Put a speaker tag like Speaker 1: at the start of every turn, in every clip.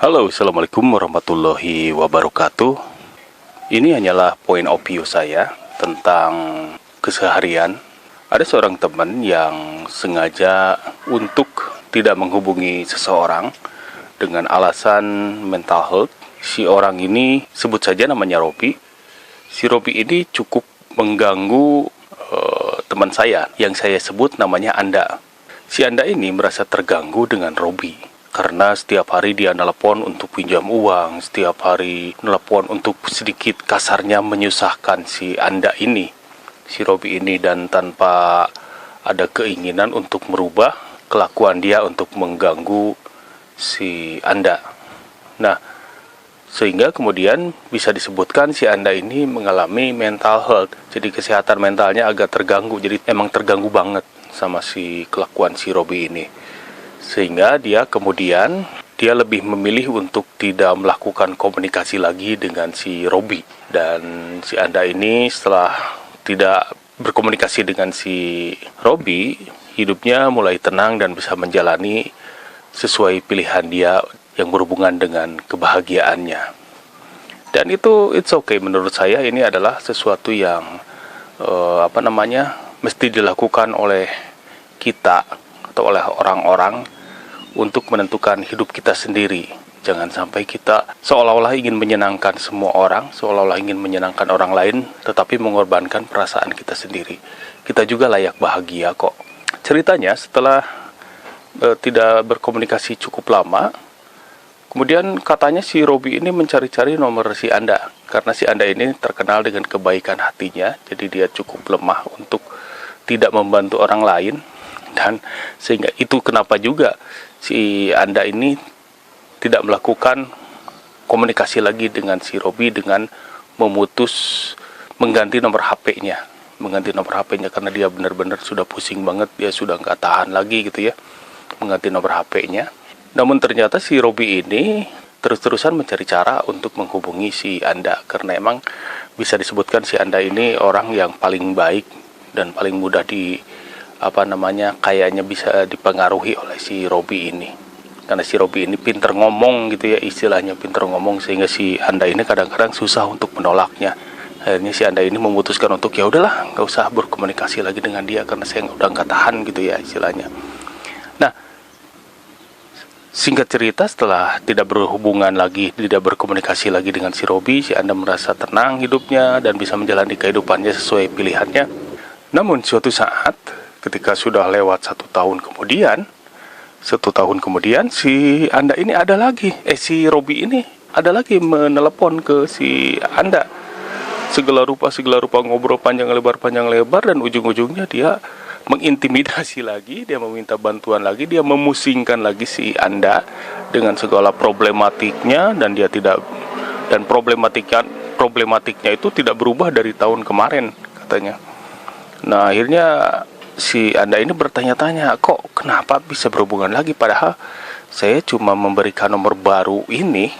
Speaker 1: Halo, Assalamualaikum warahmatullahi wabarakatuh. Ini hanyalah point of view saya tentang keseharian. Ada seorang teman yang sengaja untuk tidak menghubungi seseorang dengan alasan mental health. Si orang ini, sebut saja namanya Robi. Si Robi ini cukup mengganggu teman saya yang saya sebut namanya Anda. Si Anda ini merasa terganggu dengan Robi karena setiap hari dia nelpon untuk pinjam uang, setiap hari nelpon untuk sedikit kasarnya menyusahkan si Anda ini, si Robi ini, dan tanpa ada keinginan untuk merubah kelakuan dia untuk mengganggu si Anda. Nah, sehingga kemudian bisa disebutkan si Anda ini mengalami mental health. Jadi kesehatan mentalnya agak terganggu. Jadi emang terganggu banget sama si kelakuan si Robi ini. Sehingga dia kemudian lebih memilih untuk tidak melakukan komunikasi lagi dengan si Robi. Dan si Anda ini setelah tidak berkomunikasi dengan si Robi, hidupnya mulai tenang dan bisa menjalani sesuai pilihan dia yang berhubungan dengan kebahagiaannya. Dan itu it's okay menurut saya. Ini adalah sesuatu yang mesti dilakukan oleh kita atau oleh orang-orang untuk menentukan hidup kita sendiri. Jangan sampai kita seolah-olah ingin menyenangkan semua orang, seolah-olah ingin menyenangkan orang lain, tetapi mengorbankan perasaan kita sendiri. Kita juga layak bahagia kok. Ceritanya setelah tidak berkomunikasi cukup lama, kemudian katanya si Robi ini mencari-cari nomor si Anda. Karena si Anda ini terkenal dengan kebaikan hatinya, jadi dia cukup lemah untuk tidak membantu orang lain. Dan sehingga itu kenapa juga si Anda ini tidak melakukan komunikasi lagi dengan si Robi dengan mengganti nomor HP-nya. Mengganti nomor HP-nya karena dia benar-benar sudah pusing banget, dia sudah nggak tahan lagi gitu ya, mengganti nomor HP-nya. Namun ternyata si Robi ini terus-terusan mencari cara untuk menghubungi si Anda, karena emang bisa disebutkan si Anda ini orang yang paling baik dan paling mudah kayaknya bisa dipengaruhi oleh si Robi ini. Karena si Robi ini pinter ngomong gitu ya, istilahnya pinter ngomong, sehingga si Anda ini kadang-kadang susah untuk menolaknya. Akhirnya si Anda ini memutuskan untuk ya udahlah, nggak usah berkomunikasi lagi dengan dia karena saya udah nggak tahan gitu ya istilahnya. Nah, singkat cerita, setelah tidak berhubungan lagi, tidak berkomunikasi lagi dengan si Robi, si Anda merasa tenang hidupnya dan bisa menjalani kehidupannya sesuai pilihannya. Namun suatu saat, ketika sudah lewat 1 tahun kemudian, si Anda ini si Robi ini ada lagi menelepon ke si Anda. Segala rupa ngobrol panjang lebar, dan ujung-ujungnya dia mengintimidasi lagi, dia meminta bantuan lagi, dia memusingkan lagi si Anda dengan segala problematiknya, dan problematiknya itu tidak berubah dari tahun kemarin katanya. Nah, akhirnya si Anda ini bertanya-tanya, kok kenapa bisa berhubungan lagi, padahal saya cuma memberikan nomor baru ini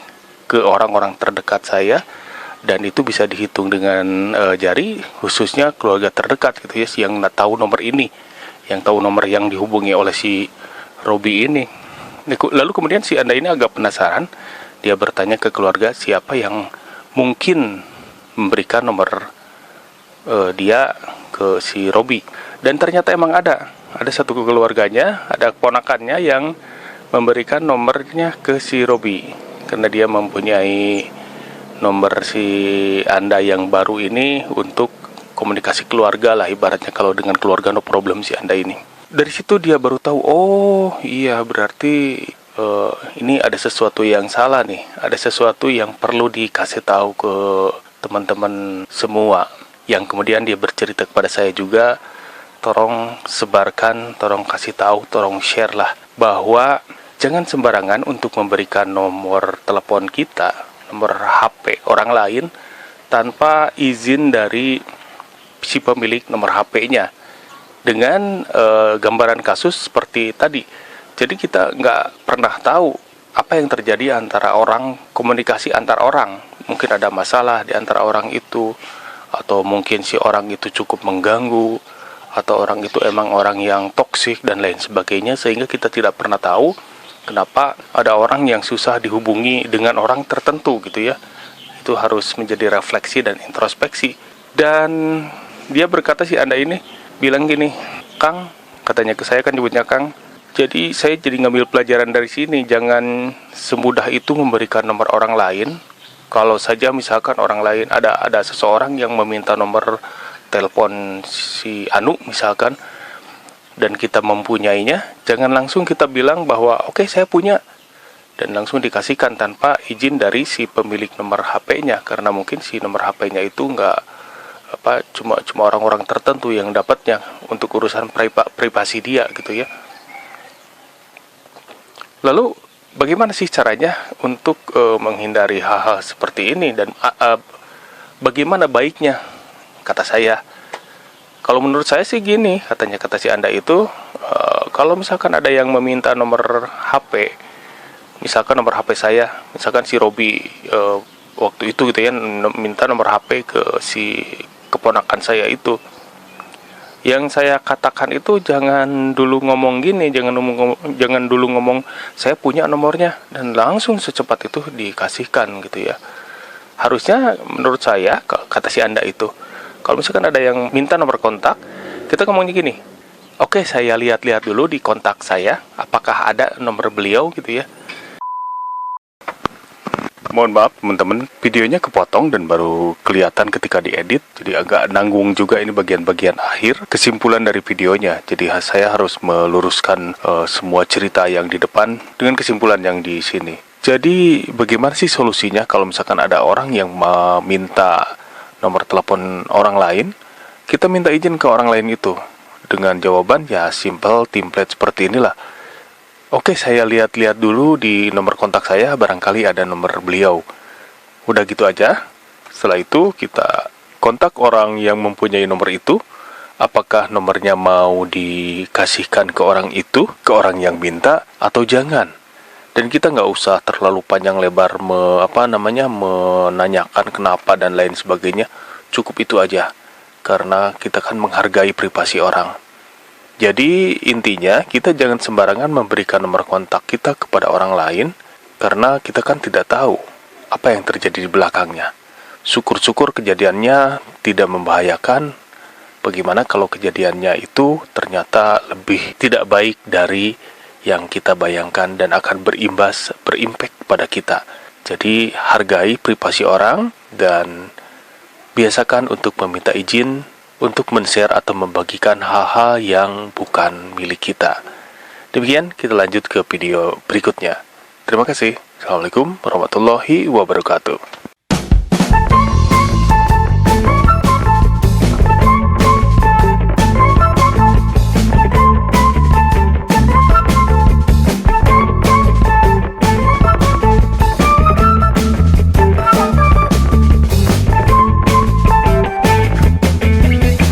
Speaker 1: ke orang-orang terdekat saya, dan itu bisa dihitung dengan jari, khususnya keluarga terdekat gitu ya, yang tahu nomor ini, yang tahu nomor yang dihubungi oleh si Robi ini. Lalu kemudian si Anda ini agak penasaran, dia bertanya ke keluarga siapa yang mungkin memberikan nomor dia ke si Robi. Dan ternyata emang ada satu keluarganya, ada keponakannya yang memberikan nomornya ke si Robi, karena dia mempunyai nomor si Anda yang baru ini untuk komunikasi keluarga lah, ibaratnya kalau dengan keluarga no problem si Anda ini. Dari situ dia baru tahu, oh iya berarti ini ada sesuatu yang salah nih, ada sesuatu yang perlu dikasih tahu ke teman-teman semua. Yang kemudian dia bercerita kepada saya juga, tolong sebarkan, tolong kasih tahu, tolong share lah, bahwa jangan sembarangan untuk memberikan nomor telepon kita, nomor HP orang lain tanpa izin dari si pemilik nomor HP-nya, dengan gambaran kasus seperti tadi. Jadi kita nggak pernah tahu apa yang terjadi antara orang, komunikasi antar orang. Mungkin ada masalah di antara orang itu, atau mungkin si orang itu cukup mengganggu, atau orang itu emang orang yang toksik dan lain sebagainya, sehingga kita tidak pernah tahu kenapa ada orang yang susah dihubungi dengan orang tertentu gitu ya. Itu harus menjadi refleksi dan introspeksi. Dan dia berkata, si Anda ini bilang gini, Kang, katanya ke saya, kan nyebutnya Kang, jadi saya jadi ngambil pelajaran dari sini, jangan semudah itu memberikan nomor orang lain. Kalau saja misalkan orang lain, ada seseorang yang meminta nomor telepon si Anu misalkan, dan kita mempunyainya, jangan langsung kita bilang bahwa oke, saya punya, dan langsung dikasihkan tanpa izin dari si pemilik nomor HP-nya, karena mungkin si nomor HP-nya itu cuma orang-orang tertentu yang dapatnya untuk urusan privasi dia gitu ya. Lalu bagaimana sih caranya untuk menghindari hal-hal seperti ini, dan bagaimana baiknya? Kata saya, kalau menurut saya sih gini, kata si Anda itu, kalau misalkan ada yang meminta nomor HP, misalkan nomor HP saya, misalkan si Robi waktu itu gitu ya, minta nomor HP ke si keponakan saya itu, yang saya katakan itu jangan dulu ngomong gini, jangan dulu ngomong saya punya nomornya dan langsung secepat itu dikasihkan gitu ya. Harusnya menurut saya, kata si Anda itu, kalau misalkan ada yang minta nomor kontak, kita ngomongnya gini, oke, saya lihat-lihat dulu di kontak saya, apakah ada nomor beliau gitu ya. Mohon maaf teman-teman, videonya kepotong dan baru kelihatan ketika diedit, jadi agak nanggung juga ini bagian-bagian akhir kesimpulan dari videonya. Jadi saya harus meluruskan semua cerita yang di depan dengan kesimpulan yang di sini. Jadi bagaimana sih solusinya kalau misalkan ada orang yang meminta nomor telepon orang lain? Kita minta izin ke orang lain itu dengan jawaban ya simple, template seperti inilah. Oke, saya lihat-lihat dulu di nomor kontak saya, barangkali ada nomor beliau. Udah gitu aja. Setelah itu kita kontak orang yang mempunyai nomor itu, apakah nomornya mau dikasihkan ke orang itu, ke orang yang minta, atau jangan. Dan kita nggak usah terlalu panjang lebar menanyakan kenapa dan lain sebagainya. Cukup itu aja, karena kita kan menghargai privasi orang. Jadi intinya kita jangan sembarangan memberikan nomor kontak kita kepada orang lain, karena kita kan tidak tahu apa yang terjadi di belakangnya. Syukur-syukur kejadiannya tidak membahayakan. Bagaimana kalau kejadiannya itu ternyata lebih tidak baik dari yang kita bayangkan dan akan berimpact pada kita. Jadi hargai privasi orang dan biasakan untuk meminta izin untuk men-share atau membagikan hal-hal yang bukan milik kita. Demikian, kita lanjut ke video berikutnya. Terima kasih. Assalamualaikum warahmatullahi wabarakatuh.